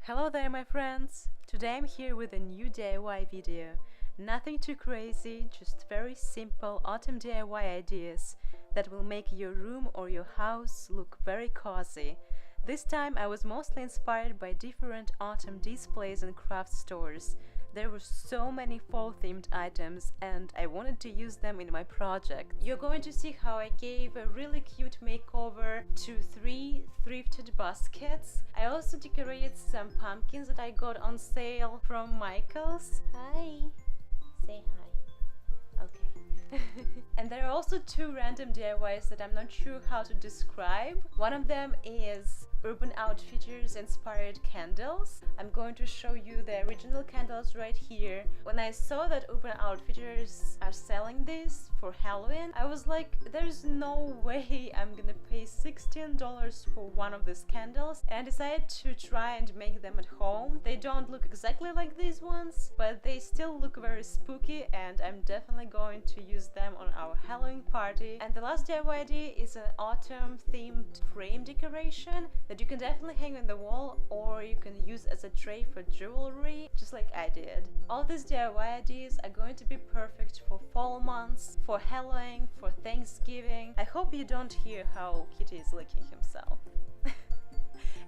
Hello there my friends! Today I'm here with a new DIY video. Nothing too crazy, just very simple autumn DIY ideas that will make your room or your house look very cozy. This time I was mostly inspired by different autumn displays and craft stores. There were so many fall themed items and I wanted to use them in my project. You're going to see how I gave a really cute makeover to 3 thrifted baskets. I also decorated some pumpkins that I got on sale from Michael's. Hi! Say hi. Okay. And there are also 2 random DIYs that I'm not sure how to describe. One of them is Urban Outfitters inspired candles. I'm going to show you the original candles right here. When I saw that Urban Outfitters are selling this for Halloween, I was like, there's no way I'm gonna pay $16 for one of these candles, and I decided to try and make them at home. They don't look exactly like these ones, but they still look very spooky and I'm definitely going to use them on our Halloween party. And the last DIY idea is an autumn themed frame decoration that you can definitely hang on the wall or you can use as a tray for jewelry, just like I did. All these DIY ideas are going to be perfect for fall months, for Halloween, for Thanksgiving. I hope you don't hear how Kitty is licking himself.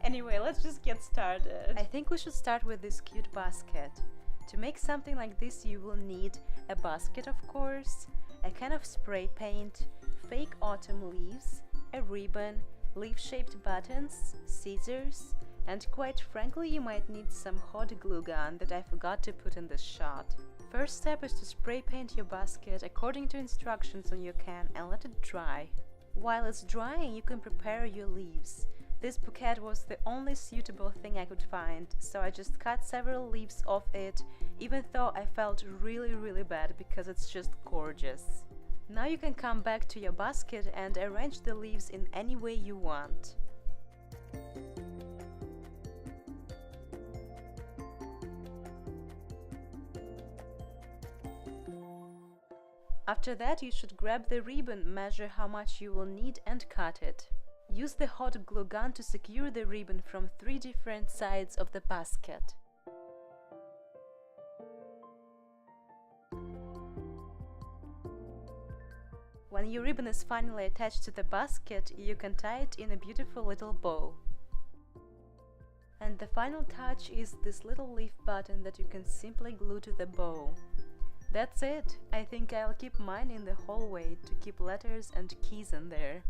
Anyway, let's just get started. I think we should start with this cute basket. To make something like this you will need a basket, of course, a can of spray paint, fake autumn leaves, a ribbon, leaf-shaped buttons, scissors, and quite frankly you might need some hot glue gun that I forgot to put in this shot. First step is to spray paint your basket according to instructions on your can and let it dry. While it's drying you can prepare your leaves. This bouquet was the only suitable thing I could find, so I just cut several leaves off it, even though I felt really bad because it's just gorgeous. Now you can come back to your basket and arrange the leaves in any way you want. After that you should grab the ribbon, measure how much you will need and cut it. Use the hot glue gun to secure the ribbon from 3 different sides of the basket. When your ribbon is finally attached to the basket, you can tie it in a beautiful little bow. And the final touch is this little leaf button that you can simply glue to the bow. That's it! I think I'll keep mine in the hallway to keep letters and keys in there.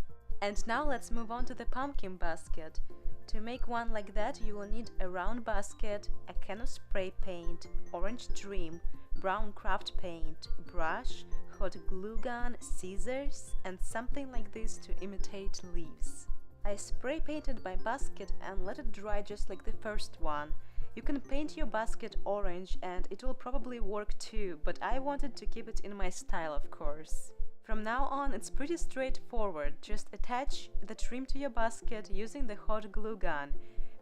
And now let's move on to the pumpkin basket. To make one like that you will need a round basket, a can of spray paint, orange trim, brown craft paint, brush, hot glue gun, scissors, and something like this to imitate leaves. I spray painted my basket and let it dry just like the first one. You can paint your basket orange and it will probably work too, but I wanted to keep it in my style, of course. From now on it's pretty straightforward, just attach the trim to your basket using the hot glue gun.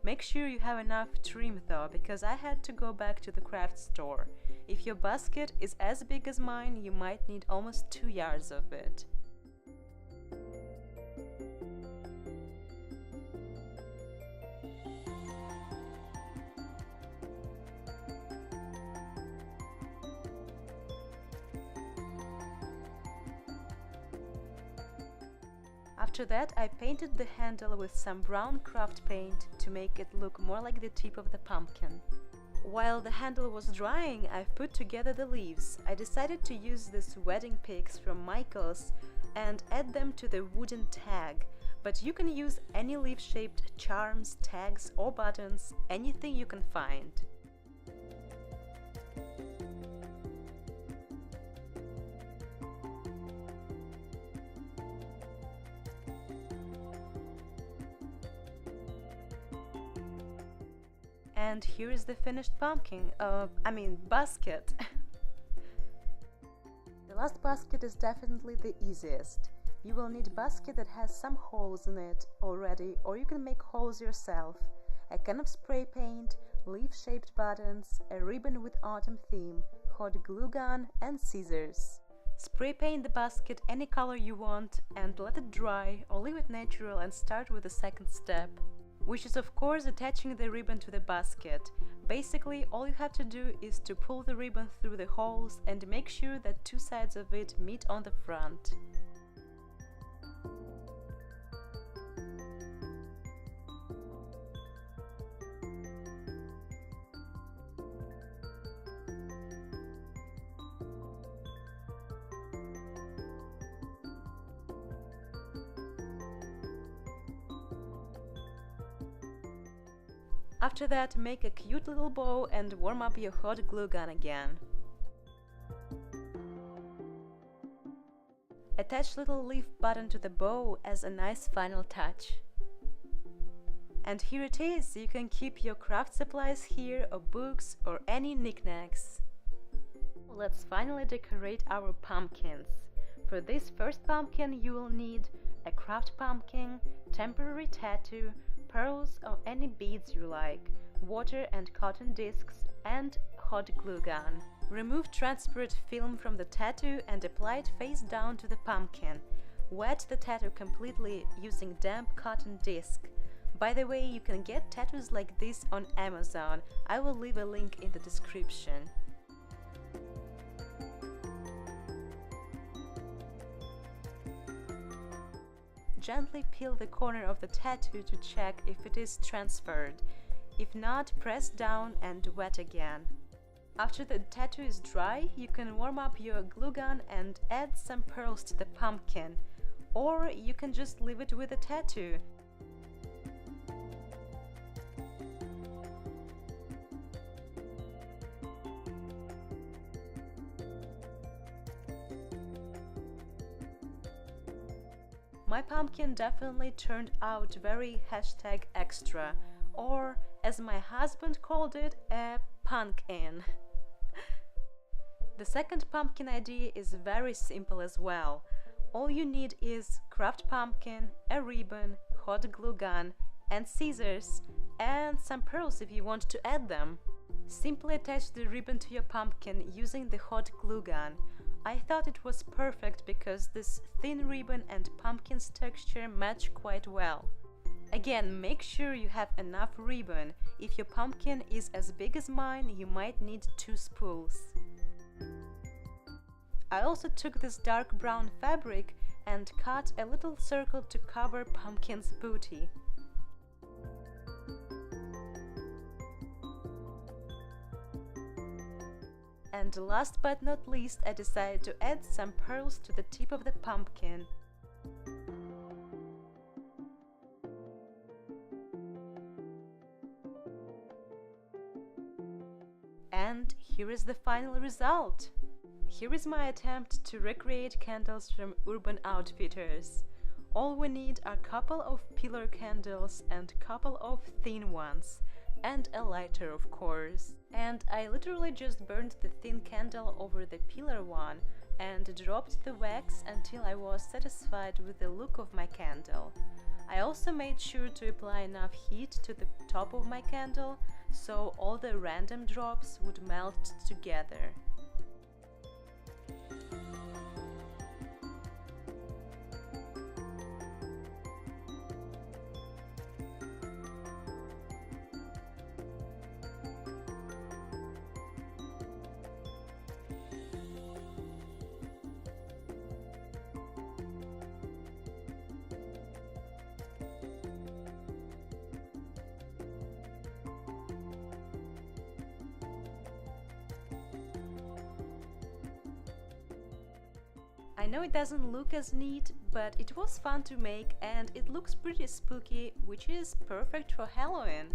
Make sure you have enough trim though, because I had to go back to the craft store. If your basket is as big as mine, you might need almost 2 yards of it. After that, I painted the handle with some brown craft paint to make it look more like the tip of the pumpkin. While the handle was drying, I've put together the leaves. I decided to use these wedding picks from Michael's and add them to the wooden tag, but you can use any leaf-shaped charms, tags or buttons, anything you can find. And here is the finished pumpkin, basket. The last basket is definitely the easiest. You will need a basket that has some holes in it already, or you can make holes yourself. A can of spray paint, leaf-shaped buttons, a ribbon with autumn theme, hot glue gun and scissors. Spray paint the basket any color you want and let it dry or leave it natural and start with the second step. which is of course attaching the ribbon to the basket. Basically, all you have to do is to pull the ribbon through the holes and make sure that two sides of it meet on the front. After that, make a cute little bow and warm up your hot glue gun again. Attach little leaf button to the bow as a nice final touch. And here it is, you can keep your craft supplies here, or books, or any knickknacks. Let's finally decorate our pumpkins. For this first pumpkin you will need a craft pumpkin, temporary tattoo, pearls or any beads you like, water and cotton discs, and hot glue gun. Remove transparent film from the tattoo and apply it face down to the pumpkin. Wet the tattoo completely using damp cotton disc. By the way, you can get tattoos like this on Amazon. I will leave a link in the description. Gently peel the corner of the tattoo to check if it is transferred. If not, press down and wet again. After the tattoo is dry, you can warm up your glue gun and add some pearls to the pumpkin. Or you can just leave it with the tattoo. My pumpkin definitely turned out very #extra, or as my husband called it, a punkin. The second pumpkin idea is very simple as well. All you need is craft pumpkin, a ribbon, hot glue gun, and scissors, and some pearls if you want to add them. Simply attach the ribbon to your pumpkin using the hot glue gun. I thought it was perfect because this thin ribbon and pumpkin's texture match quite well. Again, make sure you have enough ribbon. If your pumpkin is as big as mine, you might need 2 spools. I also took this dark brown fabric and cut a little circle to cover pumpkin's booty. And last but not least, I decided to add some pearls to the tip of the pumpkin. And here is the final result. Here is my attempt to recreate candles from Urban Outfitters. All we need are a couple of pillar candles and couple of thin ones. And a lighter, of course. And I literally just burned the thin candle over the pillar one and dropped the wax until I was satisfied with the look of my candle. I also made sure to apply enough heat to the top of my candle so all the random drops would melt together. I know it doesn't look as neat, but it was fun to make and it looks pretty spooky, which is perfect for Halloween.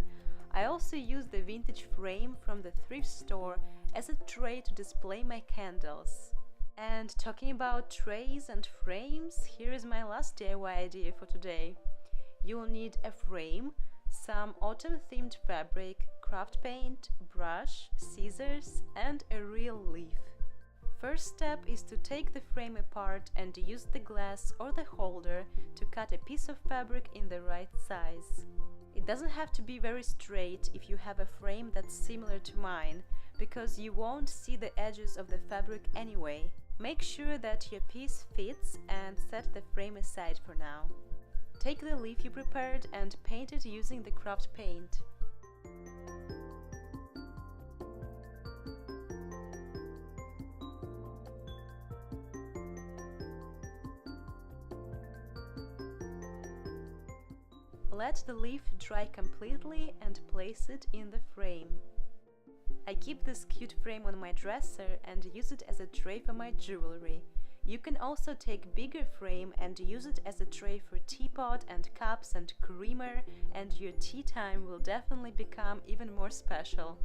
I also used the vintage frame from the thrift store as a tray to display my candles. And talking about trays and frames, here is my last DIY idea for today. You will need a frame, some autumn-themed fabric, craft paint, brush, scissors, and a real leaf. First step is to take the frame apart and use the glass or the holder to cut a piece of fabric in the right size. It doesn't have to be very straight if you have a frame that's similar to mine, because you won't see the edges of the fabric anyway. Make sure that your piece fits and set the frame aside for now. Take the leaf you prepared and paint it using the craft paint. Let the leaf dry completely and place it in the frame. I keep this cute frame on my dresser and use it as a tray for my jewelry. You can also take bigger frame and use it as a tray for teapot and cups and creamer, and your tea time will definitely become even more special.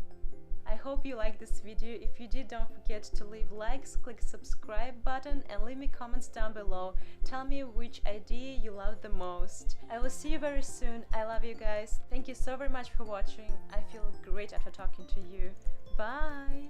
I hope you liked this video. If you did, don't forget to leave likes, click subscribe button and leave me comments down below. Tell me which idea you love the most. I will see you very soon. I love you guys. Thank you so very much for watching. I feel great after talking to you. Bye!